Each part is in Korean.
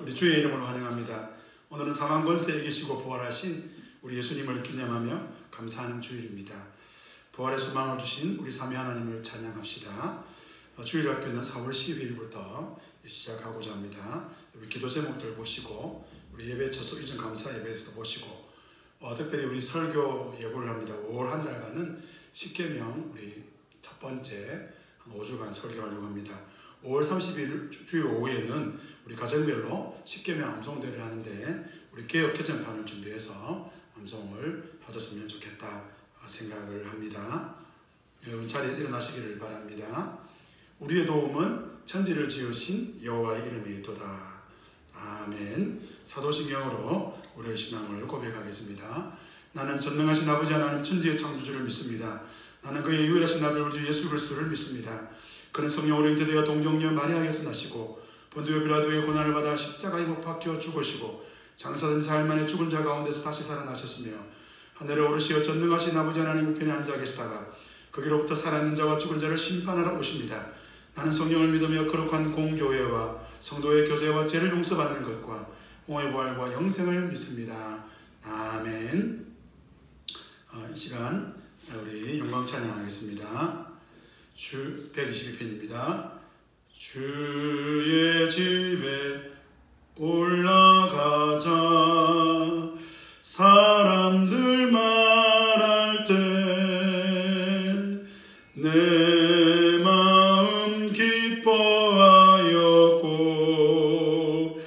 우리 주의 이름으로 환영합니다. 오늘은 사망 권세에 이기시고 부활하신 우리 예수님을 기념하며 감사하는 주일입니다. 부활의 소망을 주신 우리 삼위 하나님을 찬양합시다. 주일학교는 4월 12일부터 시작하고자 합니다. 우리 기도 제목들 보시고 우리 예배 처소 이전 감사 예배에서도 보시고 특별히 우리 설교 예보를 합니다. 5월 한 달간은 십계명 우리 첫 번째 한 5주간 설교하려고 합니다. 5월 30일 주일 오후에는 우리 가정별로 십계명 암송대회를 하는데 우리 개혁 개정판을 준비해서 암송을 하셨으면 좋겠다 생각을 합니다. 여러분 자리에 일어나시기를 바랍니다. 우리의 도움은 천지를 지으신 여호와의 이름이도다. 아멘. 사도신경으로 우리의 신앙을 고백하겠습니다. 나는 전능하신 아버지 하나님 천지의 창조주를 믿습니다. 나는 그의 유일하신 아들 우리 주 예수 그리스도를 믿습니다. 그는 성령으로 잉태되어 동정녀 마리아에게서 나시고 본디오 빌라도의 고난을 받아 십자가에 못 박혀 죽으시고 장사된 사흘 만에 죽은 자 가운데서 다시 살아나셨으며 하늘에 오르시어 전능하신 아버지 하나님 우편에 앉아 계시다가 거기로부터 살아있는 자와 죽은 자를 심판하러 오십니다. 나는 성령을 믿으며 거룩한 공교회와 성도의 교제와 죄를 용서받는 것과 공의 부활과 영생을 믿습니다. 아멘. 이 시간 우리 영광 찬양하겠습니다. 주 122편입니다. 주의 집에 올라가자. 사람들 말할 때 내 마음 기뻐하였고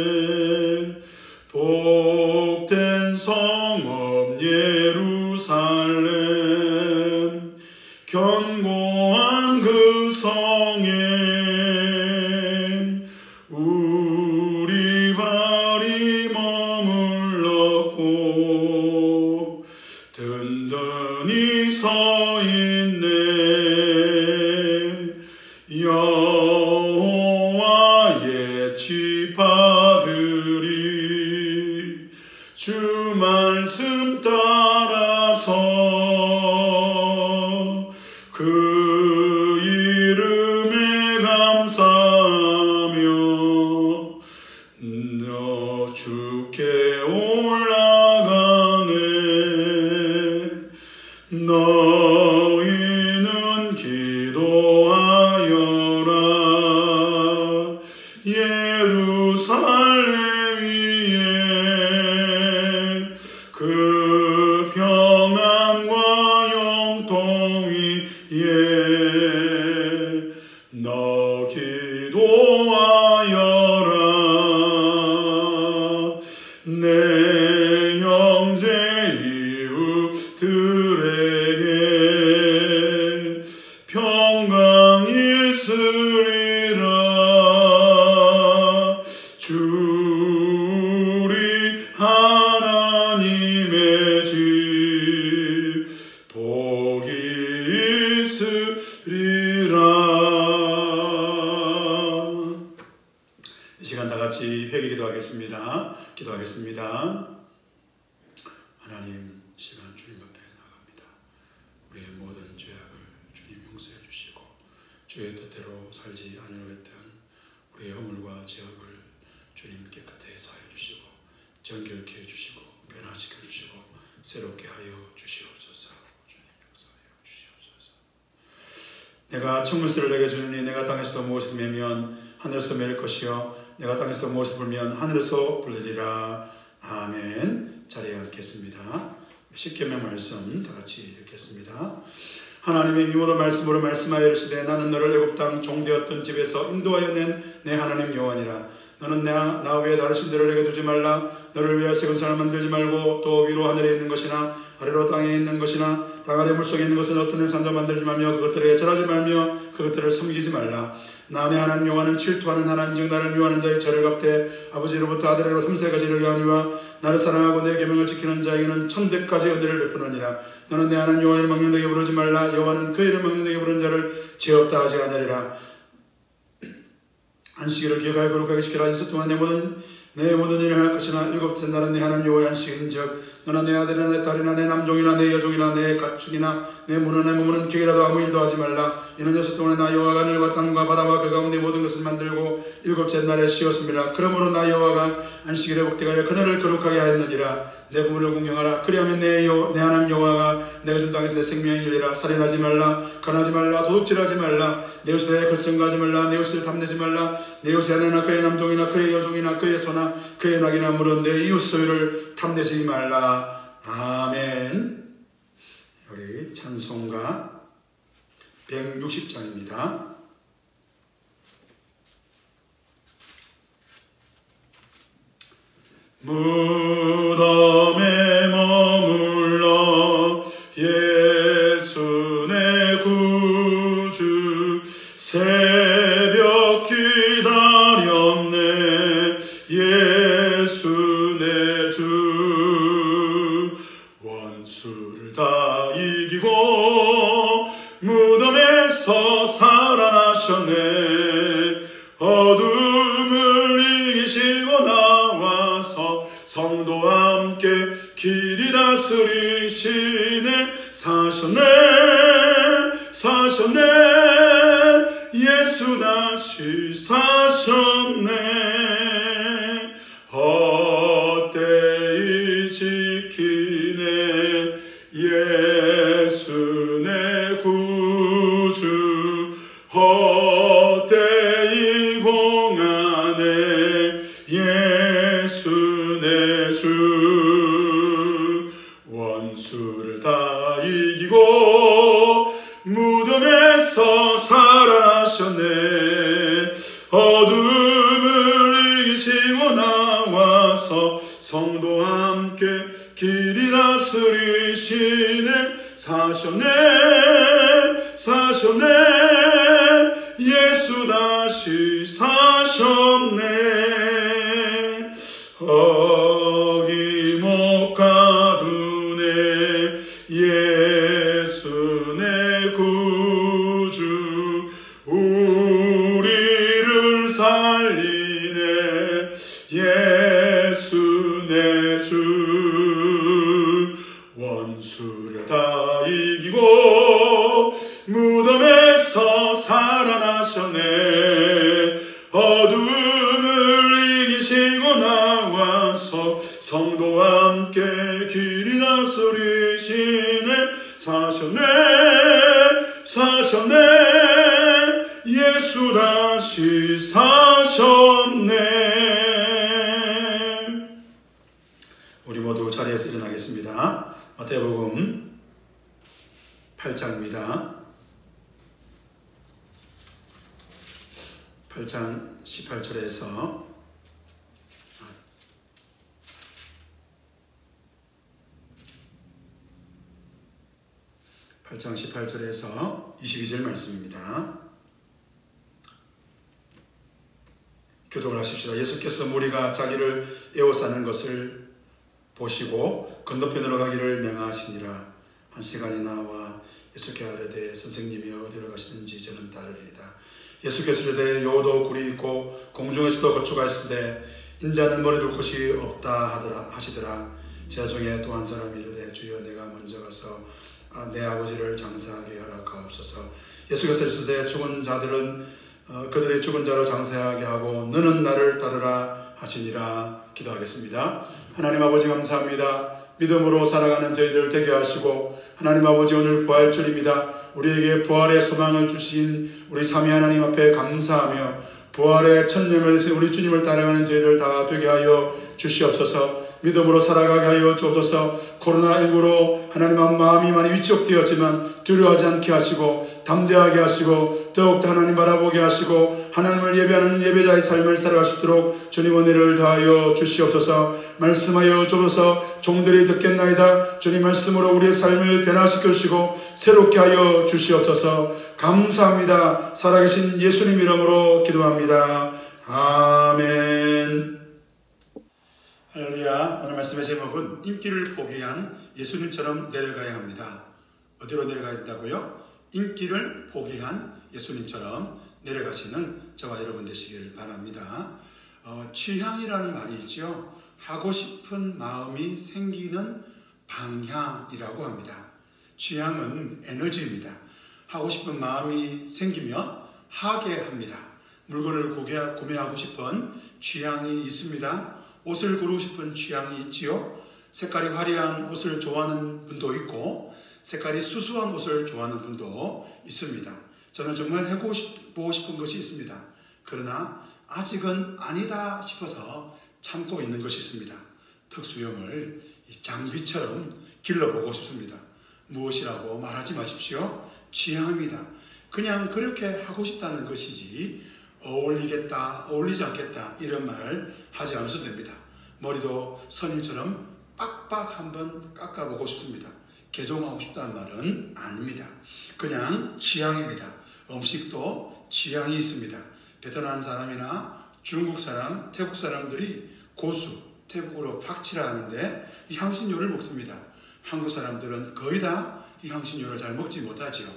즐거워하였네. 복된 성읍 예루살렘 견고한 그 성에 우리 발이 머물렀고 든든히 서 있네. 여호와의 지파들이 주 말씀 따라서 그 이름에 감사하며 너 주께 올라가네. 너희는 기도하여라. 예루살렘 위에 그 평안과 영통 위에 너 기도하여라. 내 형제 이웃들에게 평강이 있으리라. 주리 하나님의 집 복이 있으리라. 이 시간 다 같이 회개 기도하겠습니다. 기도하겠습니다. 하나님, 시간 주님 앞에 나갑니다. 우리의 모든 죄악을 주님 용서해 주시고 주의 뜻대로 살지 않으려 했던 우리의 허물과 죄악을 주님 깨끗하게 사해 주시고 정결케 해 주시고 변화시켜 주시고 새롭게 하여 주시옵소서. 주님 역사하여 주시옵소서. 내가 청문세를 내게 주느니 내가 땅에서도 무엇을 매면 하늘에서 매일 것이요 내가 땅에서도 무엇을 불면 하늘에서 불리리라. 아멘. 자리에 앉겠습니다. 십계명 말씀 다 같이 읽겠습니다. 하나님의 미모도 말씀으로 말씀하여 이르시되 나는 너를 애굽 땅 종되었던 집에서 인도하여 낸 내 하나님 여호와니라. 너는 나 외에 다르신 데를 내게 두지 말라. 너를 위하여 새 군상을 만들지 말고 또 위로 하늘에 있는 것이나 아래로 땅에 있는 것이나 땅 아래 물속에 있는 것은 어떤 형상도 만들지 말며 그것들에게 절하지 말며 그것들을 섬기지 말라. 나 내 하나님 여호와는 질투하는 하나님이요 나를 미워하는 자의 죄를 갚되 아버지로부터 아들에게로 3세까지 이르게 하니와 나를 사랑하고 내 계명을 지키는 자에게는 1000대까지 은혜를 베푸느니라. 너는 내 하나님 여호와를 망령되게 부르지 말라. 여호와는 그 이름 망령되게 부르는 자를 죄 없다 하지 않으리라. 안식일을 기억하여 거룩하게 지키라. 이틀 동안 내 모든 내 모든 일을 할 것이나 일곱째 날은 내 하나님 여호와의 안식인즉 너나 내 아들이나 내 딸이나 내 남종이나 내 여종이나 내 가축이나 내 물이나 내 몸은 기계라도 아무 일도 하지 말라. 이는 6일 동안에 나 여호와가 하늘과 땅과 바다와 그 가운데 모든 것을 만들고 일곱째 날에 쉬었습니다. 그러므로 나 여호와가 안식일에 복되게 그날을 거룩하게 하였느니라. 내 부모를 공경하라. 그리하면 내 하나님 여호와가 내가 준 땅에서 내 생명이 일리라. 살인하지 말라. 간하지 말라. 도둑질하지 말라. 내 옷에 대해 거짓증거하지 말라. 내 옷을 탐내지 말라. 내 옷의 아내나 그의 남종이나 그의 여종이나 그의 소나 그의 낙이나 물은 내 이웃 소유를 탐내지 말라. 아멘. 우리 찬송가 160장입니다. 무덤에 머물러 예수 내 구주 새벽 기다렸네. 예수 내 주 원수를 다 이기고 무덤에서 살아나셨네. 어둠을 이기시고 나와서 성도와 함께 길이 다스리시네. 사셨네 사셨네 예수 다시 사셨네. 헛되이 지키네 예수 내 구주 헛되이 봉하네 예수 내 주 원수를 다 이기고 무덤에서 살아나셨네. 어둠을 이기시고 나와서 성도와 함께 길이 다스리시네. 사셨네 사셨네 예수 다시 사셨네. 어기목가두네 예수 내 구주 우리를 살리네. 예수 내 주 원수를 다 이기고 무덤에서 살아나셨네. 어둠을 이기시고 나와서 성도와 함께 길이 다스리시네. 사셨네 사셨네 예수 다시 사셨네. 우리 모두 자리에서 일어나겠습니다. 마태복음 8장입니다. 8장 18절에서 8장 18절에서 22절 말씀입니다. 교독을 하십시다. 예수께서 무리가 자기를 에워싸는 것을 보시고 건너편으로 가기를 명하시니라. 한 시간이 나와 예수께 아뢰되 선생님이 어디로 가시는지 저는 따르리이다. 예수께서 이르되 여호도 굴이 있고 공중에서도 거초가 있으되 인자는 머리 둘 곳이 없다 하시더라. 제자 중에 또 한 사람이 이르되 주여 내가 먼저 가서 내 아버지를 장사하게 허락하옵소서. 예수께서 이르시되 죽은 자들은 그들의 죽은 자로 장사하게 하고 너는 나를 따르라 하시니라. 기도하겠습니다. 하나님 아버지 감사합니다. 믿음으로 살아가는 저희들 되게 하시고 하나님 아버지 오늘 부활절입니다. 우리에게 부활의 소망을 주신 우리 삼위 하나님 앞에 감사하며 부활의 첫 예물 되신 우리 주님을 따라가는 저희들 다 되게 하여 주시옵소서. 믿음으로 살아가게 하여 주옵소서. 코로나19로 하나님 마음이 많이 위축되었지만 두려워하지 않게 하시고 담대하게 하시고 더욱더 하나님 바라보게 하시고 하나님을 예배하는 예배자의 삶을 살아갈 수 있도록 주님 은혜를 다하여 주시옵소서. 말씀하여 주옵소서. 종들이 듣겠나이다. 주님 말씀으로 우리의 삶을 변화시켜 주시고 새롭게 하여 주시옵소서. 감사합니다. 살아계신 예수님 이름으로 기도합니다. 아멘. 할렐루야. 오늘 말씀의 제목은 인기를 포기한 예수님처럼 내려가야 합니다. 어디로 내려가야 한다고요? 인기를 포기한 예수님처럼 내려가시는 저와 여러분 되시길 바랍니다. 취향이라는 말이 있죠. 하고 싶은 마음이 생기는 방향이라고 합니다. 취향은 에너지입니다. 하고 싶은 마음이 생기면 하게 합니다. 물건을 구매하고 싶은 취향이 있습니다. 옷을 고르고 싶은 취향이 있지요. 색깔이 화려한 옷을 좋아하는 분도 있고 색깔이 수수한 옷을 좋아하는 분도 있습니다. 저는 정말 해보고 싶은 것이 있습니다. 그러나 아직은 아니다 싶어서 참고 있는 것이 있습니다. 턱수염을 장비처럼 길러보고 싶습니다. 무엇이라고 말하지 마십시오. 취향입니다. 그냥 그렇게 하고 싶다는 것이지 어울리겠다, 어울리지 않겠다 이런 말 하지 않으셔도 됩니다. 머리도 스님처럼 빡빡 한번 깎아보고 싶습니다. 개종하고 싶다는 말은 아닙니다. 그냥 취향입니다. 음식도 취향이 있습니다. 베트남 사람이나 중국 사람, 태국 사람들이 고수, 태국으로 팍치라 하는데 이 향신료를 먹습니다. 한국 사람들은 거의 다 이 향신료를 잘 먹지 못하지요.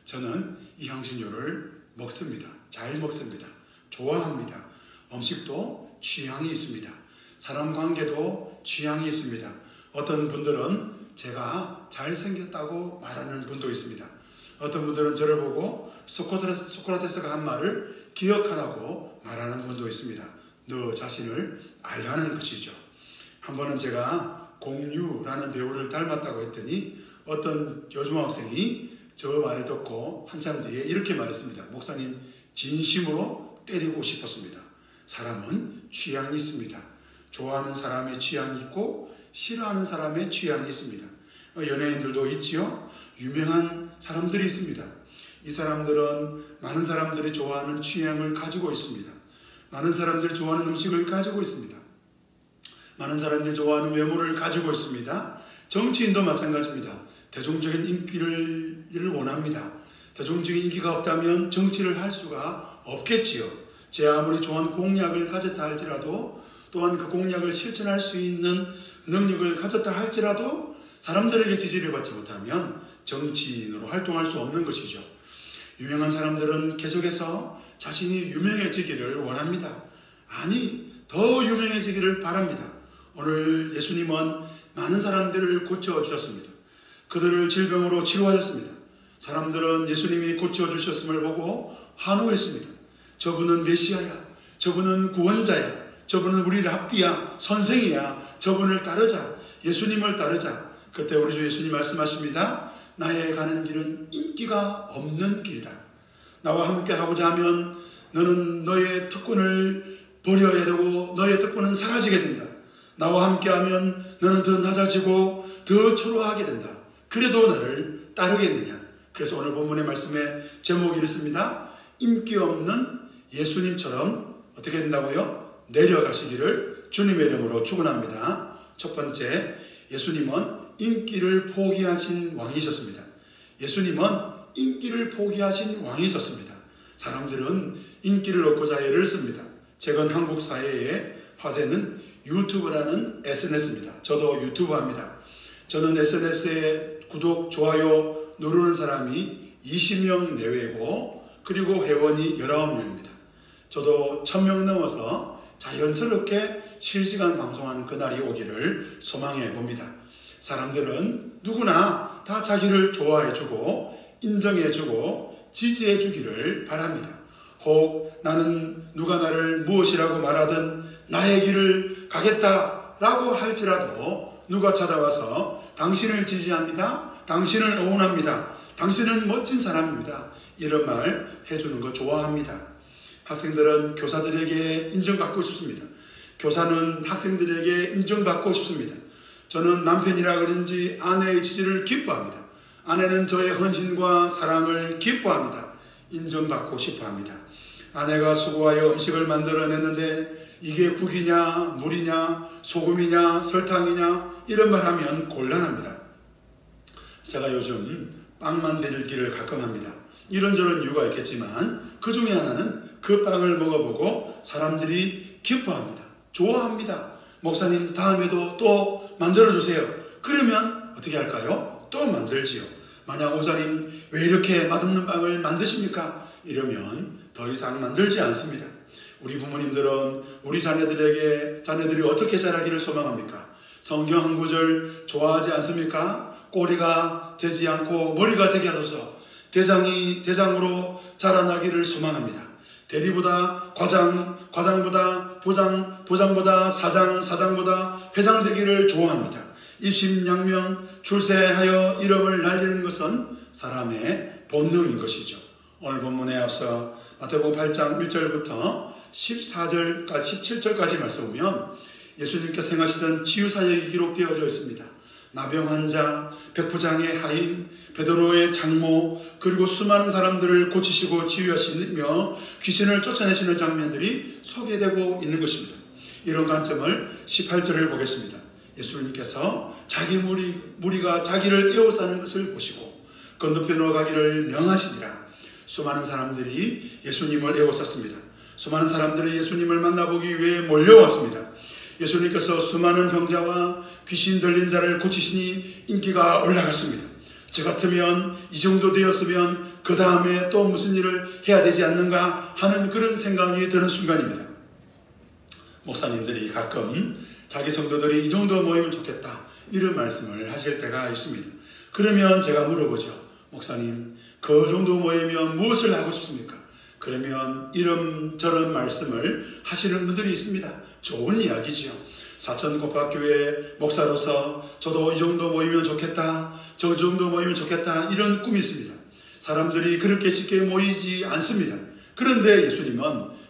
저는 이 향신료를 먹습니다. 잘 먹습니다. 좋아합니다. 음식도 취향이 있습니다. 사람 관계도 취향이 있습니다. 어떤 분들은 제가 잘생겼다고 말하는 분도 있습니다. 어떤 분들은 저를 보고 소크라테스가 한 말을 기억하라고 말하는 분도 있습니다. 너 자신을 알라는 것이죠. 한 번은 제가 공유라는 배우를 닮았다고 했더니 어떤 여중학생이 저 말을 듣고 한참 뒤에 이렇게 말했습니다. 목사님, 진심으로 때리고 싶었습니다. 사람은 취향이 있습니다. 좋아하는 사람의 취향이 있고 싫어하는 사람의 취향이 있습니다. 연예인들도 있지요. 유명한 사람들이 있습니다. 이 사람들은 많은 사람들이 좋아하는 취향을 가지고 있습니다. 많은 사람들이 좋아하는 음식을 가지고 있습니다. 많은 사람들이 좋아하는 외모를 가지고 있습니다. 정치인도 마찬가지입니다. 대중적인 인기를 원합니다. 대중적인 인기가 없다면 정치를 할 수가 없겠지요. 제 아무리 좋은 공약을 가졌다 할지라도 또한 그 공약을 실천할 수 있는 능력을 가졌다 할지라도 사람들에게 지지를 받지 못하면 정치인으로 활동할 수 없는 것이죠. 유명한 사람들은 계속해서 자신이 유명해지기를 원합니다. 아니, 더 유명해지기를 바랍니다. 오늘 예수님은 많은 사람들을 고쳐주셨습니다. 그들을 질병으로 치료하셨습니다. 사람들은 예수님이 고쳐주셨음을 보고 환호했습니다. 저분은 메시아야. 저분은 구원자야. 저분은 우리 랍비야. 선생이야. 저분을 따르자. 예수님을 따르자. 그때 우리 주 예수님 말씀하십니다. 나의 가는 길은 인기가 없는 길이다. 나와 함께 하고자 하면 너는 너의 특권을 버려야 되고 너의 특권은 사라지게 된다. 나와 함께 하면 너는 더 낮아지고 더 초라하게 된다. 그래도 나를 따르겠느냐. 그래서 오늘 본문의 말씀에 제목이 이렇습니다. 인기 없는 예수님처럼 어떻게 된다고요? 내려가시기를 주님의 이름으로 축원합니다. 첫 번째, 예수님은 인기를 포기하신 왕이셨습니다. 예수님은 인기를 포기하신 왕이셨습니다. 사람들은 인기를 얻고자 애를 씁니다. 최근 한국 사회의 화제는 유튜브라는 SNS입니다. 저도 유튜브 합니다. 저는 SNS에 구독, 좋아요 누르는 사람이 20명 내외고 그리고 회원이 19명입니다. 저도 1000명 넘어서 자연스럽게 실시간 방송하는 그날이 오기를 소망해 봅니다. 사람들은 누구나 다 자기를 좋아해주고 인정해주고 지지해주기를 바랍니다. 혹 나는 누가 나를 무엇이라고 말하든 나의 길을 가겠다라고 할지라도 누가 찾아와서 당신을 지지합니다. 당신을 응원합니다. 당신은 멋진 사람입니다. 이런 말 해주는 거 좋아합니다. 학생들은 교사들에게 인정받고 싶습니다. 교사는 학생들에게 인정받고 싶습니다. 저는 남편이라 그런지 아내의 지지를 기뻐합니다. 아내는 저의 헌신과 사랑을 기뻐합니다. 인정받고 싶어합니다. 아내가 수고하여 음식을 만들어냈는데 이게 국이냐 물이냐 소금이냐 설탕이냐 이런 말 하면 곤란합니다. 제가 요즘 빵 만들기를 가끔 합니다. 이런저런 이유가 있겠지만 그 중에 하나는 그 빵을 먹어보고 사람들이 기뻐합니다. 좋아합니다. 목사님 다음에도 또 만들어주세요. 그러면 어떻게 할까요? 또 만들지요. 만약 목사님 왜 이렇게 맛없는 빵을 만드십니까? 이러면 더 이상 만들지 않습니다. 우리 부모님들은 우리 자녀들이 어떻게 자라기를 소망합니까? 성경 한 구절 좋아하지 않습니까? 꼬리가 되지 않고 머리가 되게 하소서. 대장으로 자라나기를 소망합니다. 대리보다 과장, 과장보다 부장, 부장보다 사장, 사장보다 회장 되기를 좋아합니다. 입심양명 출세하여 이름을 날리는 것은 사람의 본능인 것이죠. 오늘 본문에 앞서 마태복음 8장 1절부터 14절까지 17절까지 말씀 보면 예수님께서 행하시던 치유사역이 기록되어져 있습니다. 나병 환자, 백부장의 하인, 베드로의 장모, 그리고 수많은 사람들을 고치시고 치유하시며 귀신을 쫓아내시는 장면들이 소개되고 있는 것입니다. 이런 관점을 18절을 보겠습니다. 예수님께서 자기 무리가 자기를 에워싸는 것을 보시고 건너편으로 가기를 명하시니라. 수많은 사람들이 예수님을 에워쌌습니다. 수많은 사람들이 예수님을 만나보기 위해 몰려왔습니다. 예수님께서 수많은 병자와 귀신 들린 자를 고치시니 인기가 올라갔습니다. 저 같으면 이 정도 되었으면 그 다음에 또 무슨 일을 해야 되지 않는가 하는 그런 생각이 드는 순간입니다. 목사님들이 가끔 자기 성도들이 이 정도 모이면 좋겠다 이런 말씀을 하실 때가 있습니다. 그러면 제가 물어보죠. 목사님, 그 정도 모이면 무엇을 하고 싶습니까? 그러면 이런저런 말씀을 하시는 분들이 있습니다. 좋은 이야기지요. 사천고팍교회 목사로서 저도 이 정도 모이면 좋겠다, 저 정도 모이면 좋겠다 이런 꿈이 있습니다. 사람들이 그렇게 쉽게 모이지 않습니다. 그런데 예수님은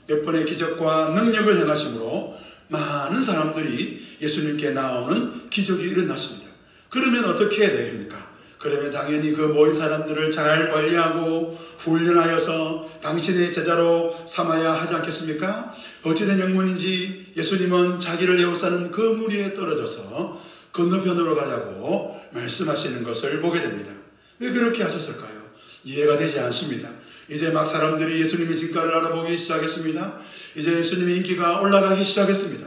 몇 번의 기적과 능력을 행하심으로 많은 사람들이 예수님께 나오는 기적이 일어났습니다. 그러면 어떻게 해야 됩니까? 그러면 당연히 그 모인 사람들을 잘 관리하고 훈련하여서 당신의 제자로 삼아야 하지 않겠습니까? 어찌된 영문인지 예수님은 자기를 에워싸는 그 무리에 떨어져서 건너편으로 가자고 말씀하시는 것을 보게 됩니다. 왜 그렇게 하셨을까요? 이해가 되지 않습니다. 이제 막 사람들이 예수님의 진가를 알아보기 시작했습니다. 이제 예수님의 인기가 올라가기 시작했습니다.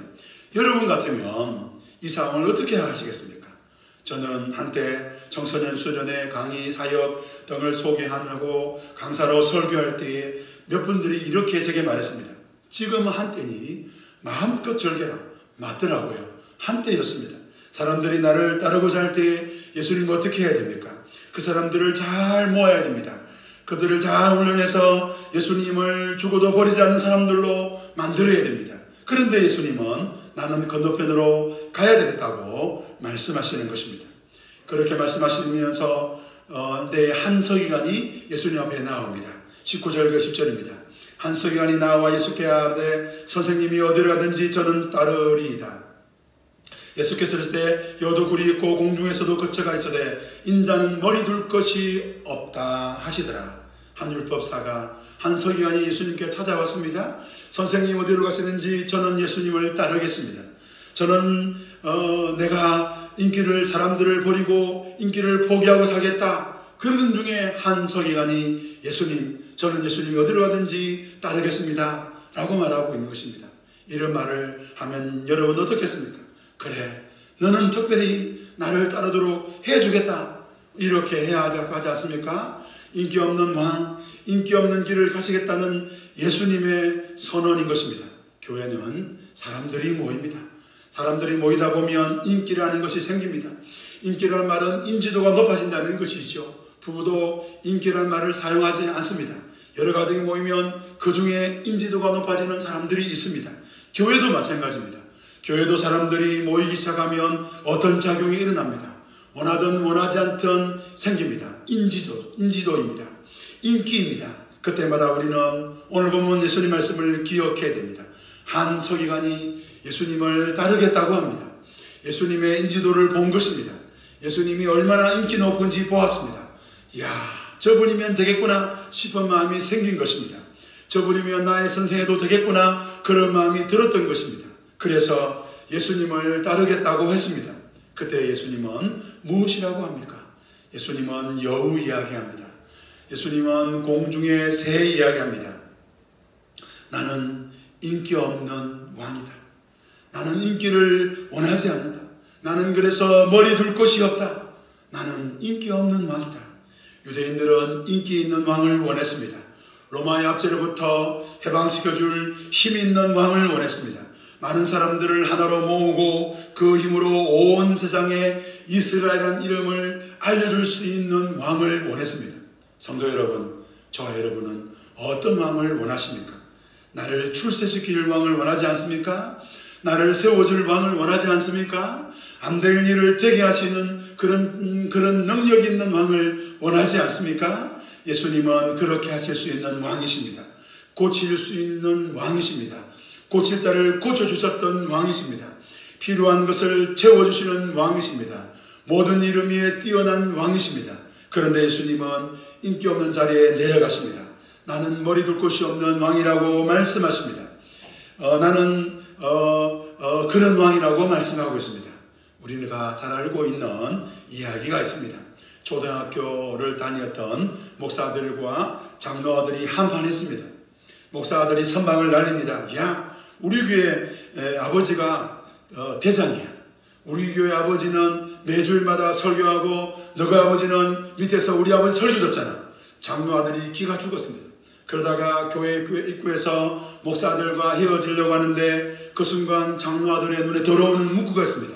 여러분 같으면 이 상황을 어떻게 하시겠습니까? 저는 한때 청소년 수련회 강의 사역 등을 소개하고 강사로 설교할 때에 몇 분들이 이렇게 제게 말했습니다. 지금 한때니 마음껏 즐겨라. 맞더라고요. 한때였습니다. 사람들이 나를 따르고자 할 때 예수님 어떻게 해야 됩니까? 그 사람들을 잘 모아야 됩니다. 그들을 잘 훈련해서 예수님을 죽어도 버리지 않는 사람들로 만들어야 됩니다. 그런데 예수님은 나는 건너편으로 가야 되겠다고 말씀하시는 것입니다. 그렇게 말씀하시면서 내 한 서기관이 예수님 앞에 나옵니다. 19절과 10절입니다. 한 서기관이 나와 예수께 아뢰되 선생님이 어디로 가든지 저는 따르리이다. 예수께서 이르시되 여도 굴이 있고 공중에서도 거처가 있으되 인자는 머리 둘 것이 없다 하시더라. 한 율법사가 한 서기관이 예수님께 찾아왔습니다. 선생님 어디로 가시는지 저는 예수님을 따르겠습니다. 저는 내가 사람들을 버리고 인기를 포기하고 살겠다. 그러던 중에 한 서기관이 예수님, 저는 예수님이 어디로 가든지 따르겠습니다 라고 말하고 있는 것입니다. 이런 말을 하면 여러분 어떻겠습니까? 그래, 너는 특별히 나를 따르도록 해주겠다 이렇게 해야 하지 않습니까? 인기 없는 왕, 인기 없는 길을 가시겠다는 예수님의 선언인 것입니다. 교회는 사람들이 모입니다. 사람들이 모이다 보면 인기라는 것이 생깁니다. 인기라는 말은 인지도가 높아진다는 것이죠. 부부도 인기라는 말을 사용하지 않습니다. 여러 가정이 모이면 그 중에 인지도가 높아지는 사람들이 있습니다. 교회도 마찬가지입니다. 교회도 사람들이 모이기 시작하면 어떤 작용이 일어납니다. 원하든 원하지 않든 생깁니다. 인지도입니다. 인기입니다. 그때마다 우리는 오늘 본문 예수님 말씀을 기억해야 됩니다. 한 서기관이 예수님을 따르겠다고 합니다. 예수님의 인지도를 본 것입니다. 예수님이 얼마나 인기 높은지 보았습니다. 이야, 저분이면 되겠구나 싶은 마음이 생긴 것입니다. 저분이면 나의 선생해도 되겠구나 그런 마음이 들었던 것입니다. 그래서 예수님을 따르겠다고 했습니다. 그때 예수님은 무엇이라고 합니까? 예수님은 여우 이야기합니다. 예수님은 공중의 새 이야기합니다. 나는 인기 없는 왕이다. 나는 인기를 원하지 않는다. 나는 그래서 머리 둘 곳이 없다. 나는 인기 없는 왕이다. 유대인들은 인기 있는 왕을 원했습니다. 로마의 압제로부터 해방시켜줄 힘 있는 왕을 원했습니다. 많은 사람들을 하나로 모으고 그 힘으로 온 세상에 이스라엘이라는 이름을 알려줄 수 있는 왕을 원했습니다. 성도 여러분, 저와 여러분은 어떤 왕을 원하십니까? 나를 출세시킬 왕을 원하지 않습니까? 나를 세워줄 왕을 원하지 않습니까? 안 될 일을 되게 하시는 그런 능력 있는 왕을 원하지 않습니까? 예수님은 그렇게 하실 수 있는 왕이십니다. 고칠 수 있는 왕이십니다. 고칠 자를 고쳐주셨던 왕이십니다. 필요한 것을 채워주시는 왕이십니다. 모든 이름 위에 뛰어난 왕이십니다. 그런데 예수님은 인기 없는 자리에 내려가십니다. 나는 머리 둘 곳이 없는 왕이라고 말씀하십니다. 나는 그런 왕이라고 말씀하고 있습니다. 우리가 잘 알고 있는 이야기가 있습니다. 초등학교를 다녔던 목사들과 장로들이 한판했습니다. 목사들이 선방을 날립니다. 야, 우리 교회 아버지가 대장이야. 우리 교회 아버지는 매주일마다 설교하고 너가 아버지는 밑에서 우리 아버지 설교 듣잖아. 장로 아들이 기가 죽었습니다. 그러다가 교회 입구에서 목사들과 헤어지려고 하는데 그 순간 장로 아들의 눈에 들어오는 문구가 있습니다.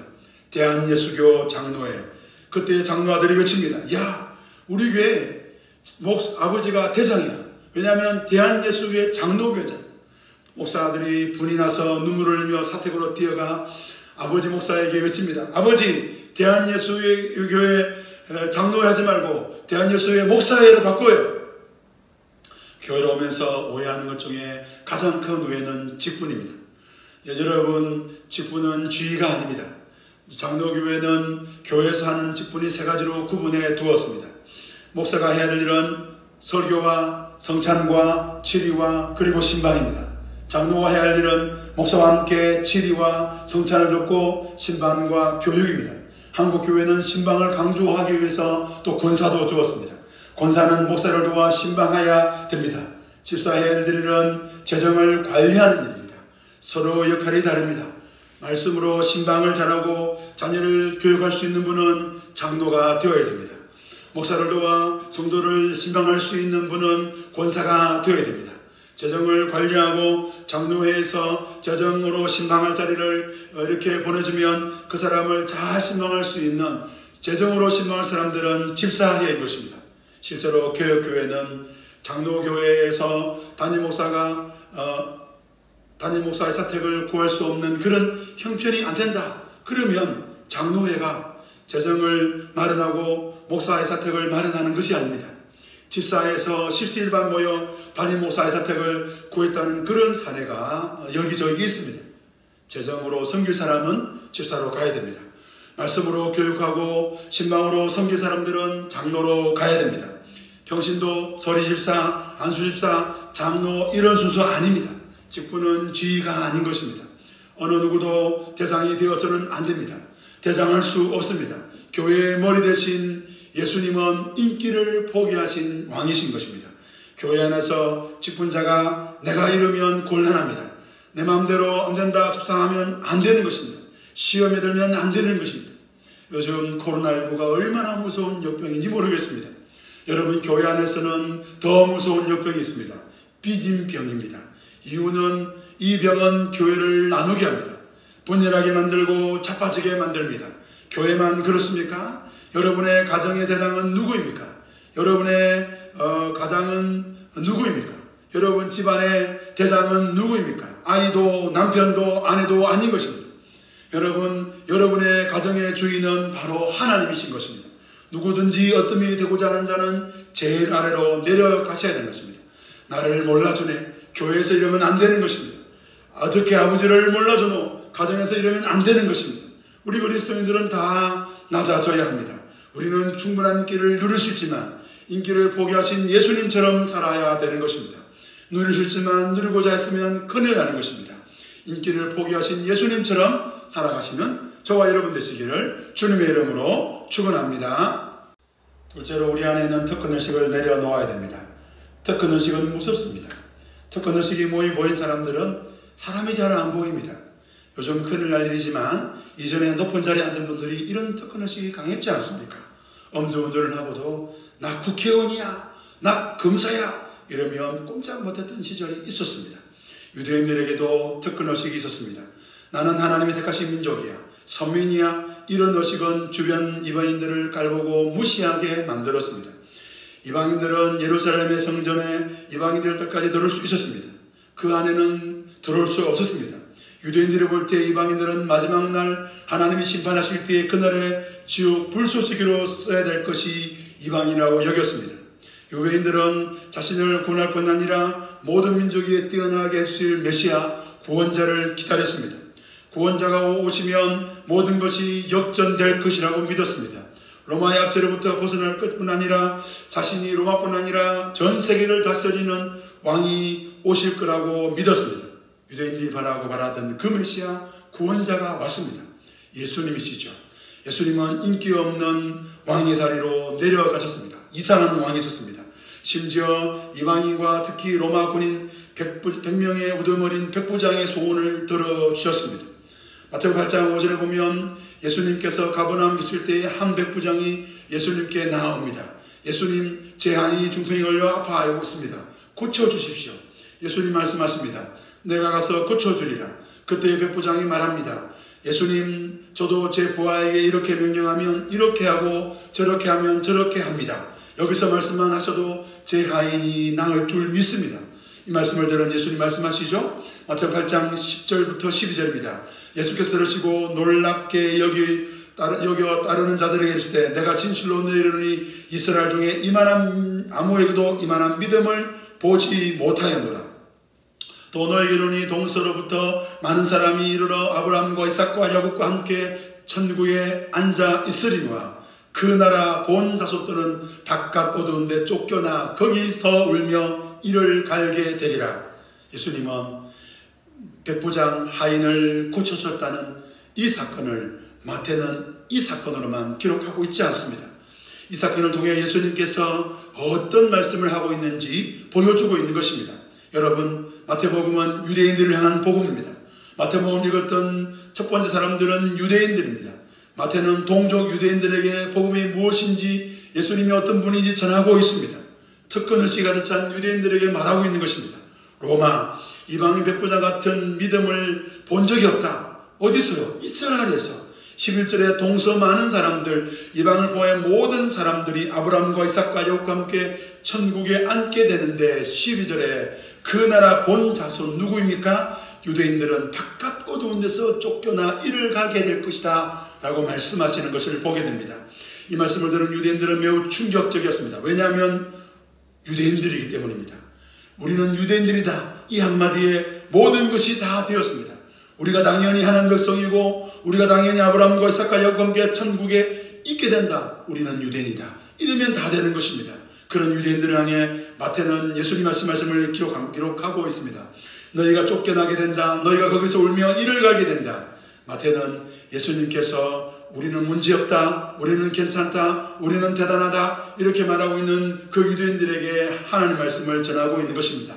대한예수교 장로예요. 그때 장로 아들이 외칩니다. 야, 우리 교회 아버지가 대장이야. 왜냐하면 대한예수교의 장로교잖아. 목사들이 분이 나서 눈물을 흘리며 사택으로 뛰어가 아버지 목사에게 외칩니다. 아버지, 대한예수교회 장로회 하지 말고 대한예수교회 목사회로 바꿔요. 교회에 오면서 오해하는 것 중에 가장 큰 오해는 직분입니다. 여러분, 직분은 지위가 아닙니다. 장로교회는 교회에서 하는 직분이 세 가지로 구분해 두었습니다. 목사가 해야 할 일은 설교와 성찬과 치리와 그리고 신방입니다. 장로가 해야 할 일은 목사와 함께 치리와 성찬을 돕고 신방과 교육입니다. 한국교회는 신방을 강조하기 위해서 또 권사도 두었습니다. 권사는 목사를 도와 신방해야 됩니다. 집사해야 할 일은 재정을 관리하는 일입니다. 서로 역할이 다릅니다. 말씀으로 신방을 잘하고 자녀를 교육할 수 있는 분은 장로가 되어야 됩니다. 목사를 도와 성도를 신방할 수 있는 분은 권사가 되어야 됩니다. 재정을 관리하고 장로회에서 재정으로 신방할 자리를 이렇게 보내주면 그 사람을 잘 신방할 수 있는 재정으로 신방할 사람들은 집사회일 것입니다. 실제로 개혁교회는 장로교회에서 담임 목사의 사택을 구할 수 없는 그런 형편이 안 된다. 그러면 장로회가 재정을 마련하고 목사의 사택을 마련하는 것이 아닙니다. 집사에서 십시일반 모여 담임 목사의 사택을 구했다는 그런 사례가 여기저기 있습니다. 재정으로 섬길 사람은 집사로 가야 됩니다. 말씀으로 교육하고 신방으로 섬길 사람들은 장로로 가야 됩니다. 평신도, 서리집사, 안수집사, 장로 이런 순서 아닙니다. 직분은 지위가 아닌 것입니다. 어느 누구도 대장이 되어서는 안 됩니다. 대장할 수 없습니다. 교회의 머리 대신 예수님은 인기를 포기하신 왕이신 것입니다. 교회 안에서 직분자가 내가 이러면 곤란합니다. 내 마음대로 안 된다 속상하면 안 되는 것입니다. 시험에 들면 안 되는 것입니다. 요즘 코로나19가 얼마나 무서운 역병인지 모르겠습니다. 여러분, 교회 안에서는 더 무서운 역병이 있습니다. 삐진병입니다. 이유는 이 병은 교회를 나누게 합니다. 분열하게 만들고 자빠지게 만듭니다. 교회만 그렇습니까? 여러분의 가정의 대장은 누구입니까? 여러분의 가장은 누구입니까? 여러분 집안의 대장은 누구입니까? 아이도 남편도 아내도 아닌 것입니다. 여러분의 가정의 주인은 바로 하나님이신 것입니다. 누구든지 어뜸이 되고자 하는 자는 제일 아래로 내려가셔야 되는 것입니다. 나를 몰라주네. 교회에서 이러면 안 되는 것입니다. 어떻게 아버지를 몰라주노? 가정에서 이러면 안 되는 것입니다. 우리 그리스도인들은 다 낮아져야 합니다. 우리는 충분한 인기를 누릴 수 있지만 인기를 포기하신 예수님처럼 살아야 되는 것입니다. 누릴 수 있지만 누리고자 했으면 큰일 나는 것입니다. 인기를 포기하신 예수님처럼 살아가시는 저와 여러분 되시기를 주님의 이름으로 축원합니다. 둘째로 우리 안에 있는 특권의식을 내려놓아야 됩니다. 특권의식은 무섭습니다. 특권의식이 모인 사람들은 사람이 잘 안 보입니다. 요즘 큰일 날 일이지만 이전에 높은 자리에 앉은 분들이 이런 특권의식이 강했지 않습니까? 음주운전을 하고도 나 국회의원이야, 나 검사야, 이러면 꼼짝 못했던 시절이 있었습니다. 유대인들에게도 특권 의식이 있었습니다. 나는 하나님의 택하신 민족이야, 선민이야, 이런 의식은 주변 이방인들을 깔보고 무시하게 만들었습니다. 이방인들은 예루살렘의 성전에 이방인들 때까지 들어올 수 있었습니다. 그 안에는 들어올 수 없었습니다. 유대인들이 볼 때 이방인들은 마지막 날 하나님이 심판하실 때에 그날에 지옥 불쏘시개로 써야 될 것이 이방인이라고 여겼습니다. 유대인들은 자신을 구원할 뿐 아니라 모든 민족에 뛰어나게 해주실 메시아 구원자를 기다렸습니다. 구원자가 오시면 모든 것이 역전될 것이라고 믿었습니다. 로마의 압제로부터 벗어날 것뿐 아니라 자신이 로마뿐 아니라 전 세계를 다스리는 왕이 오실 거라고 믿었습니다. 유대인들이 바라던 그 메시아 구원자가 왔습니다. 예수님이시죠. 예수님은 인기 없는 왕의 자리로 내려가셨습니다. 이상한 왕이 있었습니다. 심지어 이방인과 특히 로마 군인 100명의 우두머린 백부장의 소원을 들어주셨습니다. 마태복음 8장 5절에 보면 예수님께서 가버나움 있을 때에 한 백부장이 예수님께 나아옵니다. 예수님, 제 아이 중풍에 걸려 아파하고 있습니다. 고쳐주십시오. 예수님 말씀하십니다. 내가 가서 고쳐주리라. 그때 백부장이 말합니다. 예수님, 저도 제 부하에게 이렇게 명령하면 이렇게 하고 저렇게 하면 저렇게 합니다. 여기서 말씀만 하셔도 제 하인이 나을 줄 믿습니다. 이 말씀을 들은 예수님 말씀하시죠. 마태복음 8장 10절부터 12절입니다. 예수께서 들으시고 놀랍게 여겨 따르는 자들에게 이르시되 내가 진실로 너희에게 이르노니 이스라엘 중에 이만한 아무에게도 이만한 믿음을 보지 못하였노라. 또 너희에게 이르노니 동서로부터 많은 사람이 이르러 아브라함과 이삭과 야곱과 함께 천국에 앉아 있으리니와 그 나라 본 자손들은 바깥 어두운 데 쫓겨나 거기서 울며 이를 갈게 되리라. 예수님은 백부장 하인을 고쳐주셨다는 이 사건을 마태는 이 사건으로만 기록하고 있지 않습니다. 이 사건을 통해 예수님께서 어떤 말씀을 하고 있는지 보여주고 있는 것입니다. 여러분, 마태복음은 유대인들을 향한 복음입니다. 마태복음 읽었던 첫 번째 사람들은 유대인들입니다. 마태는 동족 유대인들에게 복음이 무엇인지 예수님이 어떤 분인지 전하고 있습니다. 특권의식이 가득 찬 유대인들에게 말하고 있는 것입니다. 로마, 이방인 백부장 같은 믿음을 본 적이 없다. 어디서요? 이스라엘에서. 11절에 동서 많은 사람들, 이방을 포함해 모든 사람들이 아브라함과 이삭과 야곱과 함께 천국에 앉게 되는데 12절에 그 나라 본 자손 누구입니까? 유대인들은 바깥 어두운 데서 쫓겨나 이를 가게 될 것이다 라고 말씀하시는 것을 보게 됩니다. 이 말씀을 들은 유대인들은 매우 충격적이었습니다. 왜냐하면 유대인들이기 때문입니다. 우리는 유대인들이다. 이 한마디에 모든 것이 다 되었습니다. 우리가 당연히 하나님 백성이고 우리가 당연히 아브라함과 이삭과 야곱과 함께 천국에 있게 된다. 우리는 유대인이다. 이러면 다 되는 것입니다. 그런 유대인들을 향해 마태는 예수님 하신 말씀을 기록하고 있습니다. 너희가 쫓겨나게 된다. 너희가 거기서 울며 이를 갈게 된다. 마태는 예수님께서 우리는 문제없다. 우리는 괜찮다. 우리는 대단하다. 이렇게 말하고 있는 그 유대인들에게 하나님 말씀을 전하고 있는 것입니다.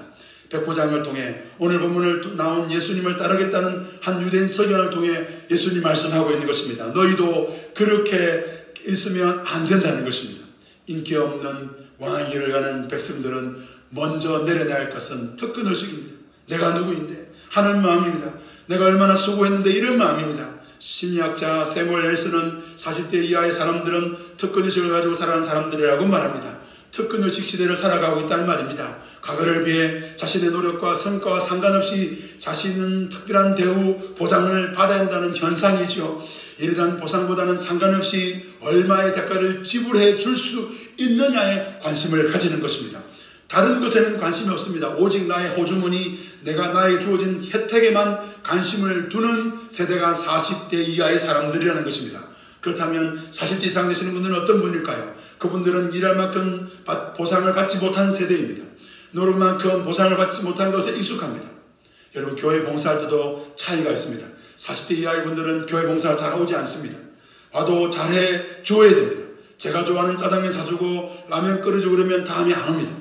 백부장을 통해 오늘 본문을 나온 예수님을 따르겠다는 한 유대인 서기관을 통해 예수님 말씀하고 있는 것입니다. 너희도 그렇게 있으면 안 된다는 것입니다. 인기 없는 왕의 길을 가는 백성들은 먼저 내려놔야 할 것은 특권의식입니다. 내가 누구인데 하는 마음입니다. 내가 얼마나 수고했는데 이런 마음입니다. 심리학자 세무엘 헬스는 40대 이하의 사람들은 특권의식을 가지고 살아가는 사람들이라고 말합니다. 특권의식 시대를 살아가고 있다는 말입니다. 과거를 위해 자신의 노력과 성과와 상관없이 자신은 특별한 대우, 보상을 받아야 한다는 현상이죠. 이러한 보상보다는 상관없이 얼마의 대가를 지불해 줄 수 있느냐에 관심을 가지는 것입니다. 다른 것에는 관심이 없습니다. 오직 나의 호주머니, 내가 나에게 주어진 혜택에만 관심을 두는 세대가 40대 이하의 사람들이라는 것입니다. 그렇다면 40대 이상 되시는 분들은 어떤 분일까요? 그분들은 일할 만큼 보상을 받지 못한 세대입니다. 노력만큼 보상을 받지 못한 것에 익숙합니다. 여러분, 교회 봉사할 때도 차이가 있습니다. 40대 이하의 분들은 교회 봉사 잘 오지 않습니다. 와도 잘해 줘야 됩니다. 제가 좋아하는 짜장면 사주고 라면 끓여주고 그러면 다음에 안 옵니다.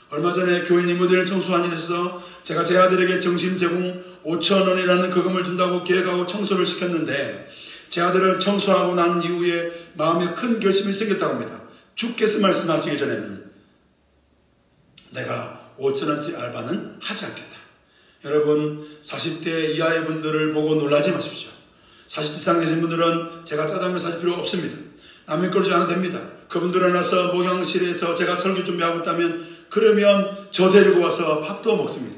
얼마 전에 교인 이모들 청소한 일에서 제가 제 아들에게 점심 제공 5,000원이라는 거금을 준다고 계획하고 청소를 시켰는데 제 아들은 청소하고 난 이후에 마음에 큰 결심이 생겼다고 합니다. 주께서 말씀하시기 전에는 내가 5,000원짜리 알바는 하지 않겠다. 여러분 40대 이하의 분들을 보고 놀라지 마십시오. 40대 이상 되신 분들은 제가 짜장면 사줄 필요 없습니다. 남의 걸 주지 않아도 됩니다. 그분들은 와서 목양실에서 제가 설교 준비하고 있다면 그러면 저 데리고 와서 밥도 먹습니다.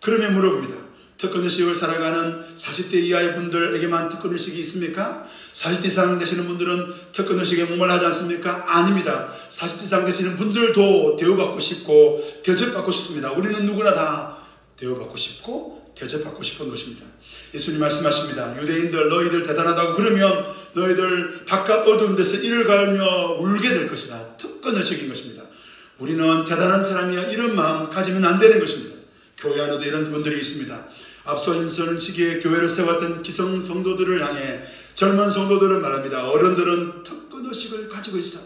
그러면 물어봅니다. 특권의식을 살아가는 40대 이하의 분들에게만 특권의식이 있습니까? 40대 이상 되시는 분들은 특권의식에 목말라하지 않습니까? 아닙니다. 40대 이상 되시는 분들도 대우받고 싶고 대접받고 싶습니다. 우리는 누구나 다 대우받고 싶고 대접받고 싶은 것입니다. 예수님 말씀하십니다. 유대인들 너희들 대단하다고 그러면 너희들 바깥 어두운 데서 이를 갈며 울게 될 것이다. 특권의식인 것입니다. 우리는 대단한 사람이야 이런 마음 가지면 안 되는 것입니다. 교회 안에도 이런 분들이 있습니다. 앞서 임서는 시기에 교회를 세웠던 기성 성도들을 향해 젊은 성도들은 말합니다. 어른들은 특권의식을 가지고 있어.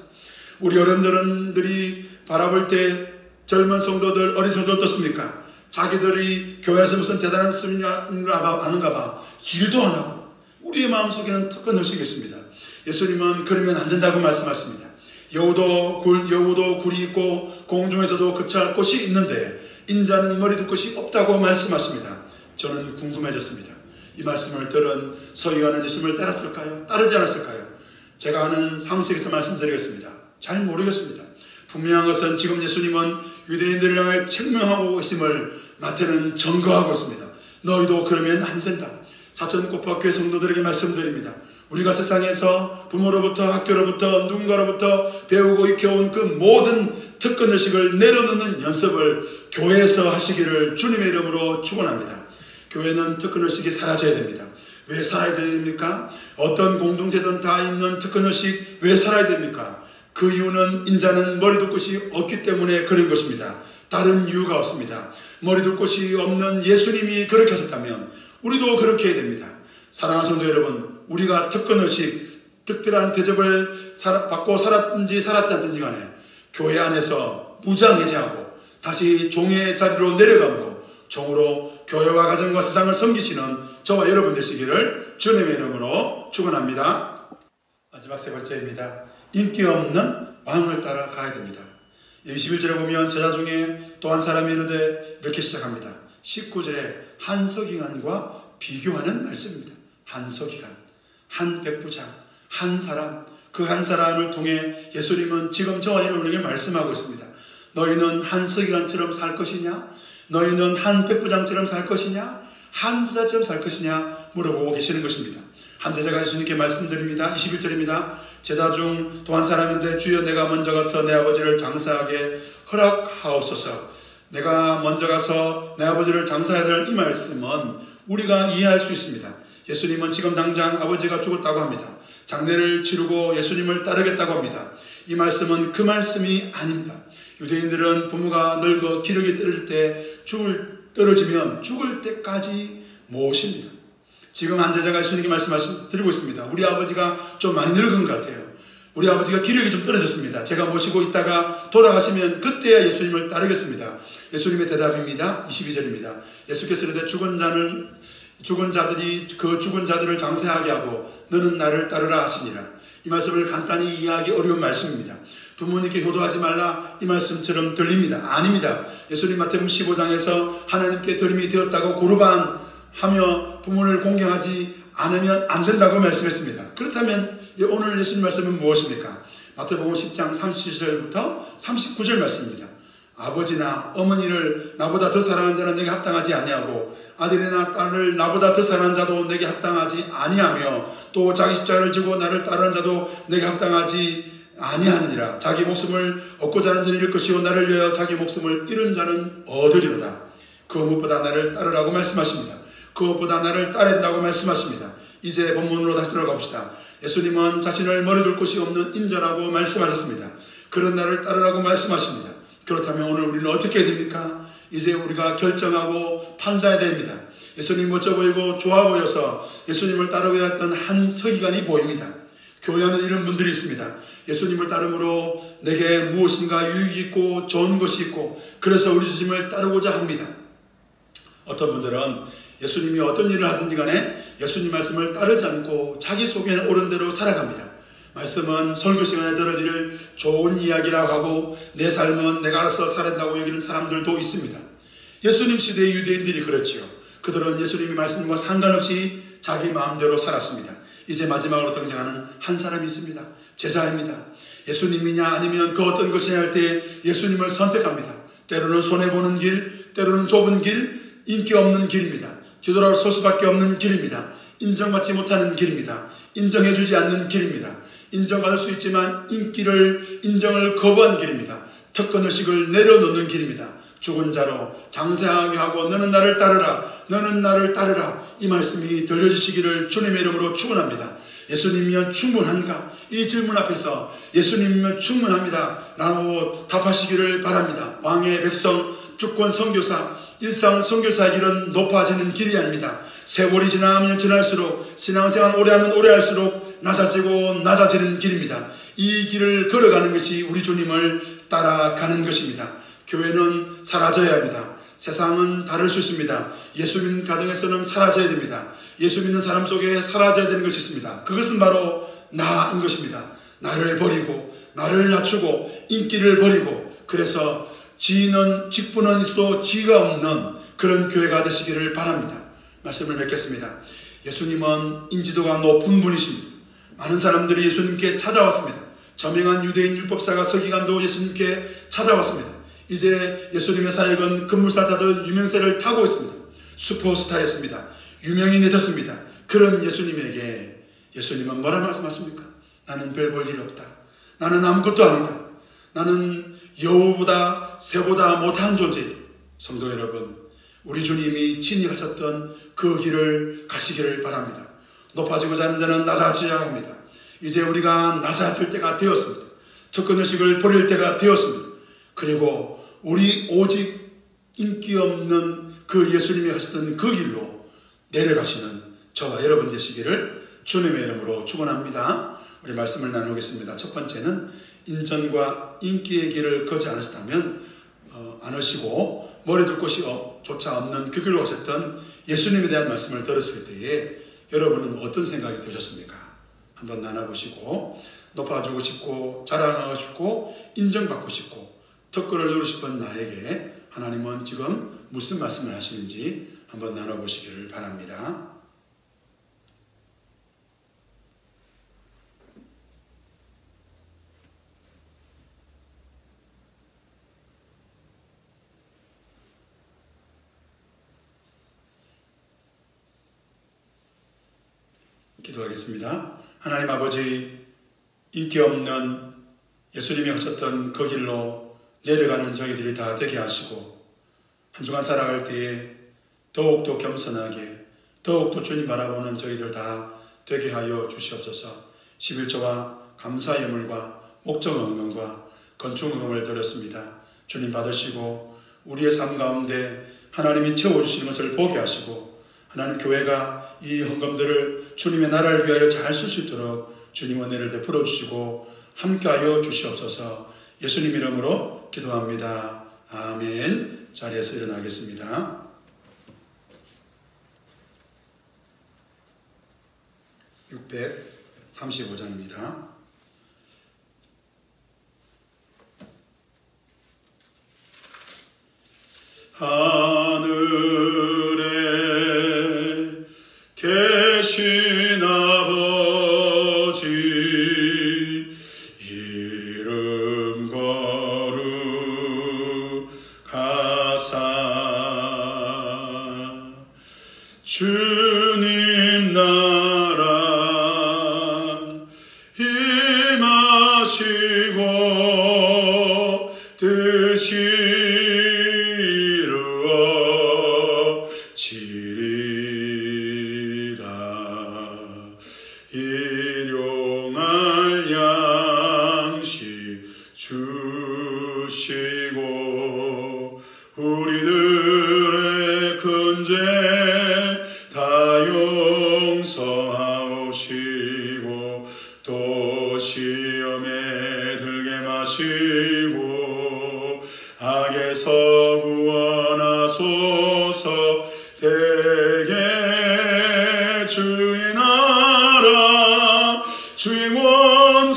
우리 어른들이 바라볼 때 젊은 성도들, 어린 성도들 어떻습니까? 자기들이 교회에서 무슨 대단한 수준인가 아는가 봐. 일도 안 하고. 우리의 마음속에는 특권의식이 있습니다. 예수님은 그러면 안 된다고 말씀하십니다. 여우도 굴이 있고 공중에서도 그치할 곳이 있는데 인자는 머리둘 곳이 없다고 말씀하십니다. 저는 궁금해졌습니다. 이 말씀을 들은 서기관은 예수님을 따랐을까요? 따르지 않았을까요? 제가 아는 상식에서 말씀드리겠습니다. 잘 모르겠습니다. 분명한 것은 지금 예수님은 유대인들을 향해 책명하고 계심을 마태는 증거하고 있습니다. 너희도 그러면 안 된다. 사천고파 교회 성도들에게 말씀드립니다. 우리가 세상에서 부모로부터 학교로부터 누군가로부터 배우고 익혀온 그 모든 특권의식을 내려놓는 연습을 교회에서 하시기를 주님의 이름으로 축원합니다. 교회는 특권의식이 사라져야 됩니다. 왜 살아야 됩니까? 어떤 공동체든 다 있는 특권의식 왜 살아야 됩니까? 그 이유는 인자는 머리둘 곳이 없기 때문에 그런 것입니다. 다른 이유가 없습니다. 머리둘 곳이 없는 예수님이 그렇게 하셨다면 우리도 그렇게 해야 됩니다. 사랑하는 성도 여러분, 우리가 특권의식, 특별한 대접을 받고 살았든지 살았지 않든지 간에 교회 안에서 무장해제하고 다시 종의 자리로 내려가므로 종으로 교회와 가정과 세상을 섬기시는 저와 여러분 되시기를 주님의 이름으로 축원합니다. 마지막 세 번째입니다. 인기 없는 왕을 따라 가야 됩니다. 21절에 보면 제자 중에 또 한 사람이 이르되 이렇게 시작합니다. 19절에 한서기관과 비교하는 말씀입니다. 한서기관, 한 백부장, 한 사람, 그 한 사람을 통해 예수님은 지금 저와 여러분에게 말씀하고 있습니다. 너희는 한서기관처럼 살 것이냐? 너희는 한 백부장처럼 살 것이냐? 한 제자처럼 살 것이냐? 물어보고 계시는 것입니다. 한 제자가 예수님께 말씀드립니다. 21절입니다. 제자 중 또 한 사람이 이르되 주여 내가 먼저 가서 내 아버지를 장사하게 허락하옵소서. 내가 먼저 가서 내 아버지를 장사해야 될 이 말씀은 우리가 이해할 수 있습니다. 예수님은 지금 당장 아버지가 죽었다고 합니다. 장례를 치르고 예수님을 따르겠다고 합니다. 이 말씀은 그 말씀이 아닙니다. 유대인들은 부모가 늙어 기력이 떨어지면 죽을 때까지 모십니다. 지금 한 제자가 예수님께 드리고 있습니다. 우리 아버지가 좀 많이 늙은 것 같아요. 우리 아버지가 기력이 좀 떨어졌습니다. 제가 모시고 있다가 돌아가시면 그때야 예수님을 따르겠습니다. 예수님의 대답입니다. 22절입니다. 예수께서 이르되 죽은 자들이 그 죽은 자들을 장사하게 하고 너는 나를 따르라 하시니라. 이 말씀을 간단히 이해하기 어려운 말씀입니다. 부모님께 효도하지 말라 이 말씀처럼 들립니다. 아닙니다. 예수님 마태복음 15장에서 하나님께 들음이 되었다고 고르반하며 부모를 공경하지 않으면 안 된다고 말씀했습니다. 그렇다면 오늘 예수님 말씀은 무엇입니까? 마태복음 10장 37절부터 39절 말씀입니다. 아버지나 어머니를 나보다 더 사랑하는 자는 내게 합당하지 아니하고 아들이나 딸을 나보다 더 사랑하는 자도 내게 합당하지 아니하며 또 자기 십자가를 지고 나를 따르는 자도 내게 합당하지 아니하니라. 자기 목숨을 얻고자 하는 자는 잃을 것이요 나를 위하여 자기 목숨을 잃은 자는 얻으리로다. 그 무엇보다 나를 따르라고 말씀하십니다. 그것보다 나를 따른다고 말씀하십니다. 이제 본문으로 다시 들어가 봅시다. 예수님은 자신을 머리둘 곳이 없는 인자라고 말씀하셨습니다. 그런 나를 따르라고 말씀하십니다. 그렇다면 오늘 우리는 어떻게 해야 됩니까? 이제 우리가 결정하고 판단해야 됩니다. 예수님 멋져 보이고 좋아 보여서 예수님을 따르고자 했던 한 서기관이 보입니다. 교회 안에 이런 분들이 있습니다. 예수님을 따름으로 내게 무엇인가 유익이 있고 좋은 것이 있고 그래서 우리 주님을 따르고자 합니다. 어떤 분들은 예수님이 어떤 일을 하든지 간에 예수님 말씀을 따르지 않고 자기 속에는 옳은 대로 살아갑니다. 말씀은 설교 시간에 들어질 좋은 이야기라고 하고 내 삶은 내가 알아서 살았다고 여기는 사람들도 있습니다. 예수님 시대의 유대인들이 그렇지요. 그들은 예수님의 말씀과 상관없이 자기 마음대로 살았습니다. 이제 마지막으로 등장하는 한 사람이 있습니다. 제자입니다. 예수님이냐 아니면 그 어떤 것이냐 할 때 예수님을 선택합니다. 때로는 손해보는 길, 때로는 좁은 길, 인기 없는 길입니다. 뒤돌아 설 수밖에 없는 길입니다. 인정받지 못하는 길입니다. 인정해주지 않는 길입니다. 인정받을 수 있지만 인정을 거부한 길입니다. 특권의식을 내려놓는 길입니다. 죽은 자로 장사하게 하고 너는 나를 따르라, 너는 나를 따르라, 이 말씀이 들려주시기를 주님의 이름으로 축원합니다. 예수님이면 충분한가? 이 질문 앞에서 예수님이면 충분합니다 라고 답하시기를 바랍니다. 왕의 백성, 주권 선교사, 일상 선교사의 길은 높아지는 길이 아닙니다. 세월이 지나면 지날수록, 신앙생활 오래하면 오래할수록 낮아지고 낮아지는 길입니다. 이 길을 걸어가는 것이 우리 주님을 따라가는 것입니다. 교회는 사라져야 합니다. 세상은 다를 수 있습니다. 예수 믿는 가정에서는 사라져야 됩니다. 예수 믿는 사람 속에 사라져야 되는 것이 있습니다. 그것은 바로 나인 것입니다. 나를 버리고, 나를 낮추고, 인기를 버리고, 그래서 직분은 있어도 지가 없는 그런 교회가 되시기를 바랍니다. 말씀을 맺겠습니다. 예수님은 인지도가 높은 분이십니다. 많은 사람들이 예수님께 찾아왔습니다. 저명한 유대인 율법사가 서기관도 예수님께 찾아왔습니다. 이제 예수님의 사역은 급물살 타듯 유명세를 타고 있습니다. 슈퍼스타였습니다. 유명인이 됐습니다. 그런 예수님에게 예수님은 뭐라 말씀하십니까? 나는 별 볼 일 없다. 나는 아무것도 아니다. 나는 여우보다 새보다 못한 존재이다. 성도 여러분, 우리 주님이 친히 가셨던 그 길을 가시기를 바랍니다. 높아지고자 하는 자는 낮아져야 합니다. 이제 우리가 낮아질 때가 되었습니다. 특권의식을 버릴 때가 되었습니다. 그리고 우리 오직 인기 없는 그 예수님이 가셨던 그 길로 내려가시는 저와 여러분 되시기를 주님의 이름으로 축원합니다. 우리 말씀을 나누겠습니다. 첫 번째는 인전과 인기의 길을 걷지 않으셨다면 않으시고 머리둘 곳이 조차 없는 그 길로 가셨던 예수님에 대한 말씀을 들었을 때에 여러분은 어떤 생각이 드셨습니까? 한번 나눠보시고, 높아지고 싶고 자랑하고 싶고 인정받고 싶고 특권을 누리고 싶은 나에게 하나님은 지금 무슨 말씀을 하시는지 한번 나눠보시기를 바랍니다. 기도하겠습니다. 하나님 아버지, 인기 없는 예수님이 가셨던 그 길로 내려가는 저희들이 다 되게 하시고 한 주간 살아갈 때에 더욱더 겸손하게 더욱더 주님 바라보는 저희들 다 되게 하여 주시옵소서. 11조와 감사의 예물과 목적 헌금과 건축 헌금을 드렸습니다. 주님 받으시고 우리의 삶 가운데 하나님이 채워주시는 것을 보게 하시고 하나님 교회가 이 헌금들을 주님의 나라를 위하여 잘 쓸 수 있도록 주님 은혜를 베풀어 주시고 함께하여 주시옵소서. 예수님 이름으로 기도합니다. 아멘. 자리에서 일어나겠습니다. 635장입니다. 하늘에 계신 아버지 이름 거룩하사 주님 나라 임하시고 뜻이 일용할 양식 주시고 우리들의 큰 죄 다 용서하옵시고 또 시험에 들게 마시고 악에서 구원하소서. 대개 주의 나라 주의 원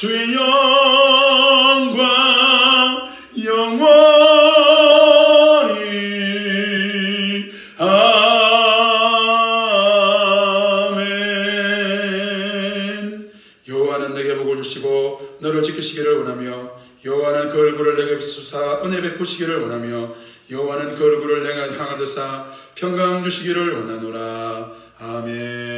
주의 영광 영원히 아멘. 여호와는 내게 복을 주시고 너를 지키시기를 원하며 여호와는 그 얼굴을 내게 비추사 은혜 베푸시기를 원하며 여호와는 그 얼굴을 내가 향하듯사 평강 주시기를 원하노라. 아멘.